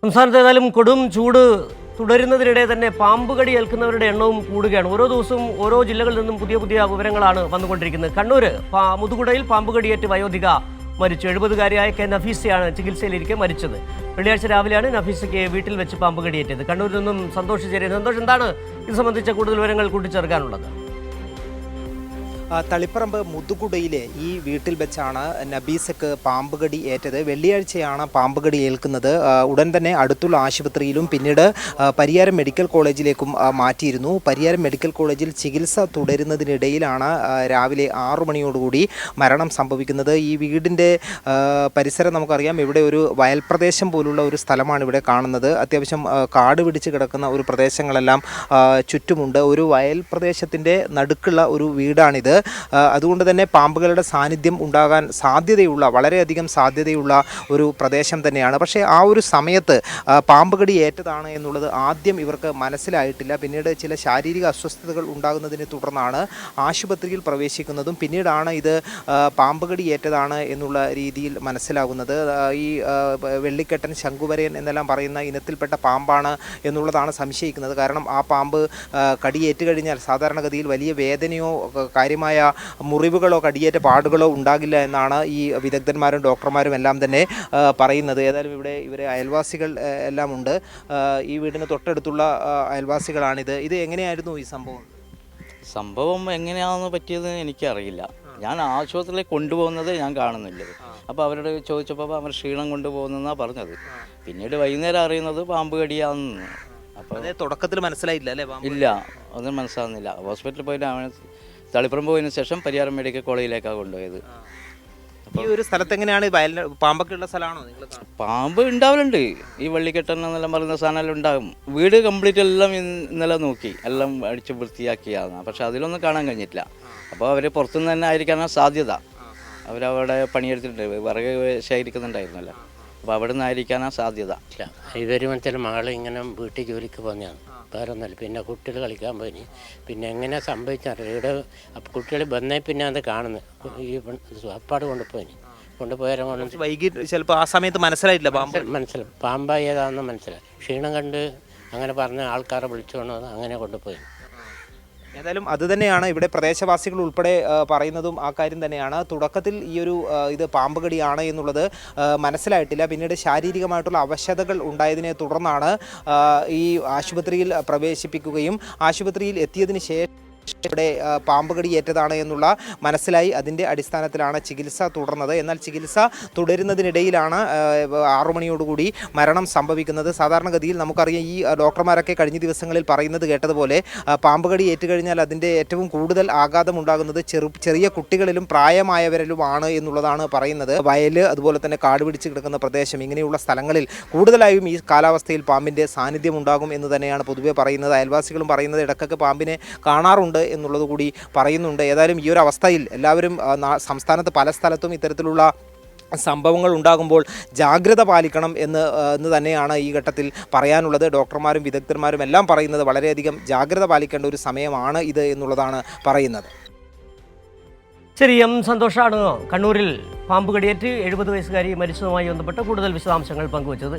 സംസ്ഥാനത്ത് ഏതായാലും കൊടും ചൂട് തുടരുന്നതിനിടെ തന്നെ പാമ്പ് കടി ഏൽക്കുന്നവരുടെ എണ്ണവും കൂടുകയാണ്. ഓരോ ദിവസവും ഓരോ ജില്ലകളിൽ നിന്നും പുതിയ പുതിയ വിവരങ്ങളാണ് വന്നുകൊണ്ടിരിക്കുന്നത്. കണ്ണൂർ മുതുകുടയിൽ പാമ്പ് കടിയേറ്റ് വയോധിക മരിച്ചു. 70-കാരിയായ കെ നഫീസയാണ് ചികിത്സയിലിരിക്കെ മരിച്ചത്. വെള്ളിയാഴ്ച രാവിലെയാണ് നഫീസയ്ക്ക് വീട്ടിൽ വെച്ച് പാമ്പ് കടിയേറ്റത്. കണ്ണൂരിൽ നിന്നും സന്തോഷ് ചേരി. സന്തോഷ്, എന്താണ് ഇത് സംബന്ധിച്ച കൂടുതൽ വിവരങ്ങൾ കൂട്ടിച്ചേർക്കാനുള്ളത്? തളിപ്പറമ്പ് മുതുകുടയിലെ ഈ വീട്ടിൽ വെച്ചാണ് നബീസക്ക് പാമ്പുകടി ഏറ്റത്. വെള്ളിയാഴ്ചയാണ് പാമ്പുകടി ഏൽക്കുന്നത്. ഉടൻ തന്നെ അടുത്തുള്ള ആശുപത്രിയിലും പിന്നീട് പരിയാരം മെഡിക്കൽ കോളേജിലേക്കും മാറ്റിയിരുന്നു. പരിയാരം മെഡിക്കൽ കോളേജിൽ ചികിത്സ തുടരുന്നതിനിടയിലാണ് രാവിലെ 6 മണിയോടുകൂടി മരണം സംഭവിക്കുന്നത്. ഈ വീടിൻ്റെ പരിസരം നമുക്കറിയാം, ഇവിടെ ഒരു വയൽപ്രദേശം പോലുള്ള ഒരു സ്ഥലമാണ് ഇവിടെ കാണുന്നത്. അത്യാവശ്യം കാട് പിടിച്ച് കിടക്കുന്ന ഒരു പ്രദേശങ്ങളെല്ലാം ചുറ്റുമുണ്ട്. ഒരു വയൽ പ്രദേശത്തിൻ്റെ നടുക്കുള്ള ഒരു വീടാണിത്. അതുകൊണ്ട് തന്നെ പാമ്പുകളുടെ സാന്നിധ്യം ഉണ്ടാകാൻ സാധ്യതയുള്ള, വളരെയധികം സാധ്യതയുള്ള ഒരു പ്രദേശം തന്നെയാണ്. പക്ഷേ ആ ഒരു സമയത്ത് പാമ്പുകടി ഏറ്റതാണ് എന്നുള്ളത് ആദ്യം ഇവർക്ക് മനസ്സിലായിട്ടില്ല. പിന്നീട് ചില ശാരീരിക അസ്വസ്ഥതകൾ ഉണ്ടാകുന്നതിനെ തുടർന്നാണ് ആശുപത്രിയിൽ പ്രവേശിക്കുന്നതും പിന്നീടാണ് ഇത് പാമ്പുകടി ഏറ്റതാണ് എന്നുള്ള രീതിയിൽ മനസ്സിലാകുന്നത്. ഈ വെള്ളിക്കെട്ടൻ, ശംഖുവരയൻ എന്നെല്ലാം പറയുന്ന ഇനത്തിൽപ്പെട്ട പാമ്പാണ് എന്നുള്ളതാണ് സംശയിക്കുന്നത്. കാരണം ആ പാമ്പ് കടിയേറ്റ് കഴിഞ്ഞാൽ സാധാരണഗതിയിൽ വലിയ വേദനയോ കാര്യമായ മുറിവുകളോ കടിയേറ്റ പാടുകളോ ഉണ്ടാകില്ല എന്നാണ് ഈ വിദഗ്ധന്മാരും ഡോക്ടർമാരും എല്ലാം തന്നെ പറയുന്നത്. ഏതായാലും ഇവിടെ ഇവരെ അയൽവാസികൾ എല്ലാം ഉണ്ട്. ഈ വീടിന് തൊട്ടടുത്തുള്ള അയൽവാസികളാണിത്. ഇത് എങ്ങനെയായിരുന്നു ഈ സംഭവം എങ്ങനെയാണെന്ന് പറ്റിയതെന്ന് എനിക്കറിയില്ല. ഞാൻ ആശുപത്രിയിൽ കൊണ്ടുപോകുന്നത് ഞാൻ കാണുന്നില്ല. അപ്പോൾ അവരോട് ചോദിച്ചപ്പോൾ അവർ ക്ഷീണം കൊണ്ടുപോകുന്നതെന്നാണ് പറഞ്ഞത്. പിന്നീട് വൈകുന്നേരം അറിയുന്നത് പാമ്പ് കടിയാണെന്ന്. അപ്പോൾ തുടക്കത്തിൽ മനസ്സിലായില്ല അല്ലേ? ഇല്ല, ഒന്നും മനസ്സിലാകുന്നില്ല. ഹോസ്പിറ്റലിൽ പോയിട്ട് തളിപ്പറമ്പ് പോയതിനു ശേഷം പരിയാരം മെഡിക്കൽ കോളേജിലേക്കാണ് കൊണ്ടുപോയത്. ഈ ഒരു സ്ഥലത്ത് എങ്ങനെയാണ് പാമ്പൊക്കെ ഉള്ള സ്ഥലമാണോ? പാമ്പ് ഉണ്ടാവലുണ്ട്. ഈ വെള്ളിക്കെട്ടൻ എന്നെല്ലാം പറയുന്ന സാധനം ഉണ്ടാകും. വീട് കംപ്ലീറ്റ് എല്ലാം ഇന്നലെ നോക്കി, എല്ലാം അടിച്ച് വൃത്തിയാക്കിയാണ്. പക്ഷെ അതിലൊന്നും കാണാൻ കഴിഞ്ഞിട്ടില്ല. അപ്പോൾ അവർ പുറത്തുനിന്ന് തന്നെ ആയിരിക്കാനാണ് സാധ്യത. അവരവിടെ പണിയെടുത്തിട്ടുണ്ട്, വിറക് ശേഖരിക്കുന്നുണ്ടായിരുന്നല്ലോ. അപ്പോൾ അവിടെ നിന്നായിരിക്കാനാണ് സാധ്യത. ഇവർ മറ്റേ മകൾ ഇങ്ങനെ വീട്ടിൽ ജോലിക്ക് പോകുന്നതാണ്, വേറെ ഒന്നുമില്ല. പിന്നെ കുട്ടികൾ കളിക്കാൻ പോയി. പിന്നെ എങ്ങനെ സംഭവിച്ചറിയില്ല. ഇവിടെ കുട്ടികൾ വന്നേ പിന്നെ അത് കാണുന്നത് ഈ അപ്പാട് കൊണ്ടുപോയാലും വൈകിട്ട് ചിലപ്പോൾ ആ സമയത്ത് മനസ്സിലായിട്ടില്ല മനസ്സിലായി പാമ്പായി ഏതാണെന്ന് മനസ്സിലായി. ക്ഷീണം കണ്ട് അങ്ങനെ പറഞ്ഞ ആൾക്കാരെ വിളിച്ചുകൊണ്ട് അങ്ങനെ കൊണ്ടുപോയി. ഏതായാലും അതുതന്നെയാണ് ഇവിടെ പ്രദേശവാസികൾ ഉൾപ്പെടെ പറയുന്നതും ആ കാര്യം തന്നെയാണ്. തുടക്കത്തിൽ ഈ ഒരു ഇത് പാമ്പുകടിയാണ് എന്നുള്ളത് മനസ്സിലായിട്ടില്ല. പിന്നീട് ശാരീരികമായിട്ടുള്ള അവശതകൾ ഉണ്ടായതിനെ തുടർന്നാണ് ഈ ആശുപത്രിയിൽ പ്രവേശിപ്പിക്കുകയും ആശുപത്രിയിൽ എത്തിയതിന് ശേഷം ഇവിടെ പാമ്പുകടി ഏറ്റതാണ് എന്നുള്ള മനസ്സിലായി. അതിൻ്റെ അടിസ്ഥാനത്തിലാണ് ചികിത്സ തുടർന്നത്. എന്നാൽ ചികിത്സ തുടരുന്നതിനിടയിലാണ് 6 മണിയോടുകൂടി മരണം സംഭവിക്കുന്നത്. സാധാരണഗതിയിൽ നമുക്കറിയാം, ഈ ഡോക്ടർമാരൊക്കെ കഴിഞ്ഞ ദിവസങ്ങളിൽ പറയുന്നത് കേട്ടതുപോലെ പാമ്പുകടി ഏറ്റുകഴിഞ്ഞാൽ അതിൻ്റെ ഏറ്റവും കൂടുതൽ ആഘാതമുണ്ടാകുന്നത് ചെറിയ കുട്ടികളിലും പ്രായമായവരിലുമാണ് എന്നുള്ളതാണ് പറയുന്നത്. വയൽ, അതുപോലെ തന്നെ കാട് പിടിച്ച് കിടക്കുന്ന പ്രദേശം, ഇങ്ങനെയുള്ള സ്ഥലങ്ങളിൽ കൂടുതലായും ഈ കാലാവസ്ഥയിൽ പാമ്പിൻ്റെ സാന്നിധ്യം ഉണ്ടാകും എന്ന് തന്നെയാണ് പൊതുവെ പറയുന്നത്. അയൽവാസികളും പറയുന്നത് ഇടയ്ക്കൊക്കെ പാമ്പിനെ കാണാറുണ്ട് എന്നുള്ളത് കൂടി പറയുന്നുണ്ട്. ഏതായാലും ഈ ഒരു അവസ്ഥയിൽ എല്ലാവരും സംസ്ഥാനത്ത് പല സ്ഥലത്തും ഇത്തരത്തിലുള്ള സംഭവങ്ങൾ ഉണ്ടാകുമ്പോൾ ജാഗ്രത പാലിക്കണം എന്ന് തന്നെയാണ് ഈ ഘട്ടത്തിൽ പറയാനുള്ളത്. ഡോക്ടർമാരും വിദഗ്ധന്മാരും എല്ലാം പറയുന്നത് വളരെയധികം ജാഗ്രത പാലിക്കേണ്ട ഒരു സമയമാണ് ഇത് എന്നുള്ളതാണ് പറയുന്നത്. ശരി, സന്തോഷമാണ് കണ്ണൂരിൽ പാമ്പ് കടിയേറ്റ് 70 വയസ്സുകാരി മരിച്ചതുമായി ബന്ധപ്പെട്ട് കൂടുതൽ വിശദാംശങ്ങൾ പങ്കുവച്ചത്.